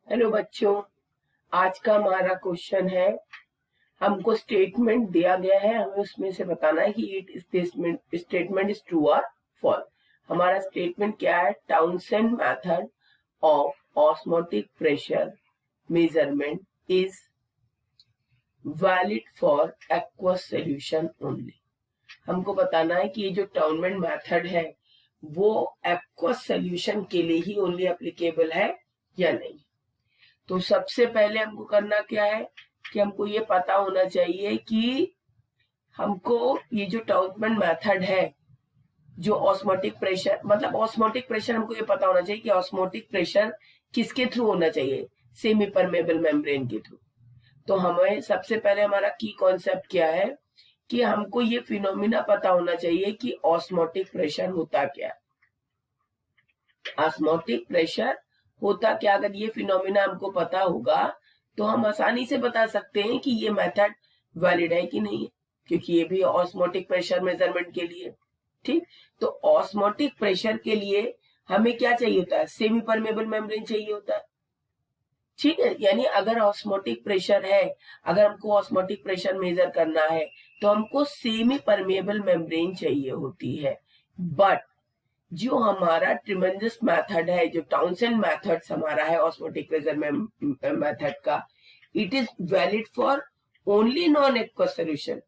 Hello बच्चों, आज का हमारा क्वेश्चन है। हमको स्टेटमेंट दिया गया है, हमें उसमें से बताना है कि इट स्टेटमेंट इज ट्रू और फॉल्स। हमारा स्टेटमेंट क्या है? Townsend method of osmotic pressure measurement is valid for aqueous solution only. हमको बताना है कि ये जो टाउनसेंड मेथड है वो एक्वस सॉल्यूशन के लिए ही ओनली एप्लीकेबल है या नहीं। तो सबसे पहले हमको करना क्या है कि हमको ये पता होना चाहिए कि हमको ये जो टाउनसेंड मेथड है, जो ऑस्मोटिक प्रेशर, मतलब ऑस्मोटिक प्रेशर हमको ये पता होना चाहिए कि ऑस्मोटिक प्रेशर किसके थ्रू होना चाहिए? सेमी परमेबल मेम्ब्रेन के थ्रू। तो हमें सबसे पहले हमारा की कॉन्सेप्ट क्या है कि हमको ये फिनोमिना पता होना चाहिए कि ऑस्मोटिक प्रेशर होता क्या है। ऑस्मोटिक प्रेशर होता क्या? अगर ये फिनोमिना हमको पता होगा तो हम आसानी से बता सकते हैं कि ये मेथड वैलिड है कि नहीं है, क्योंकि ये भी ऑस्मोटिक प्रेशर मेजरमेंट के लिए। ठीक, तो ऑस्मोटिक प्रेशर के लिए हमें क्या चाहिए होता है? सेमी परमेबल मेम्ब्रेन चाहिए होता है। ठीक है, यानी अगर ऑस्मोटिक प्रेशर है, अगर हमको ऑस्मोटिक प्रेशर मेजर करना है तो हमको सेमी परमेबल मेम्ब्रेन चाहिए होती है। बट जो हमारा ट्रिमेंडस मेथड है, जो टाउनसेंड मेथड हमारा है ऑस्मोटिक प्रेशर मेथड का, it is valid for only non aqueous solution.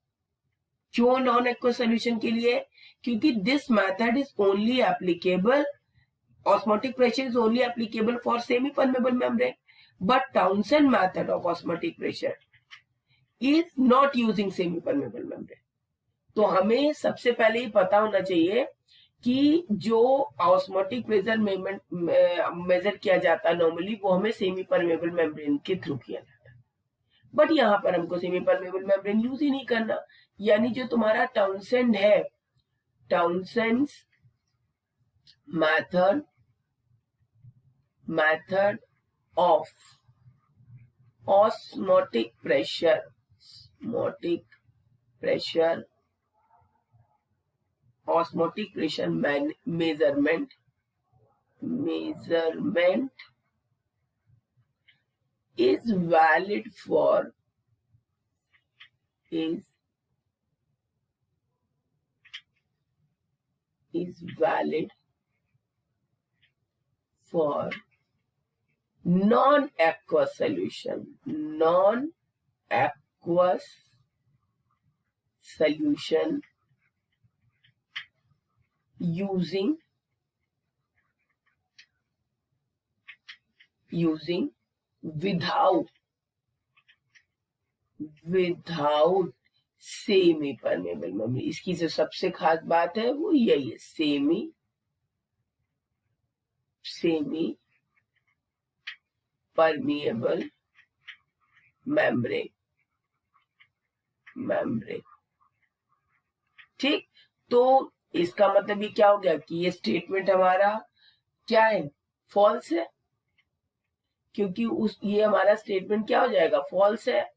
क्यों नॉन एक्वस सॉल्यूशन के लिए? क्योंकि this method is only applicable, osmotic pressure is only applicable for semi permeable membrane, but Townsend method of osmotic pressure is not using semi permeable membrane. तो हमें सबसे पहले ही पता होना चाहिए कि जो ऑस्मोटिक प्रेशर मेजर किया जाता है नॉर्मली, वो हमें सेमी परमेबल मेम्ब्रेन के थ्रू किया जाता है। बट यहाँ पर हमको सेमी परमेबल मेम्ब्रेन यूज ही नहीं करना। यानी जो तुम्हारा टाउनसेंड है, Townsend method of osmotic pressure osmotic pressure measurement is valid for non-aqueous solution using without semi permeable membrane. इसकी जो सबसे खास बात है वो यही है, सेमी परमेबल मेम्ब्रेन। ठीक, तो इसका मतलब ये क्या हो गया कि ये स्टेटमेंट हमारा क्या है? फॉल्स है, क्योंकि ये हमारा स्टेटमेंट क्या हो जाएगा? फॉल्स है।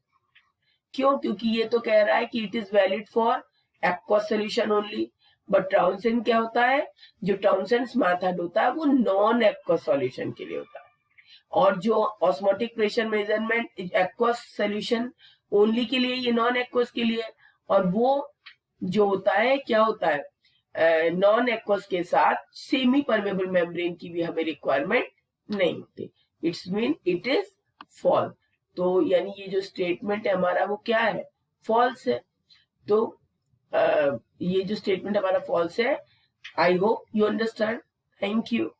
क्यों? क्योंकि ये तो कह रहा है कि it is valid for aqueous solution only, but Townsend क्या होता है? जो टाउनसेंड मेथड होता है वो नॉन एक्वस सॉल्यूशन के लिए होता है, और जो osmotic pressure measurement aqueous solution only के लिए, ये नॉन एक्वस के लिए। और वो जो होता है क्या होता है? नॉन एक्वस के साथ सेमी परमेबल मेम्ब्रेन की भी हमें रिक्वायरमेंट नहीं होती। It's mean it is false. तो यानी ये जो स्टेटमेंट है हमारा वो क्या है? फॉल्स है। तो ये जो स्टेटमेंट हमारा फॉल्स है। I hope you understand. Thank you.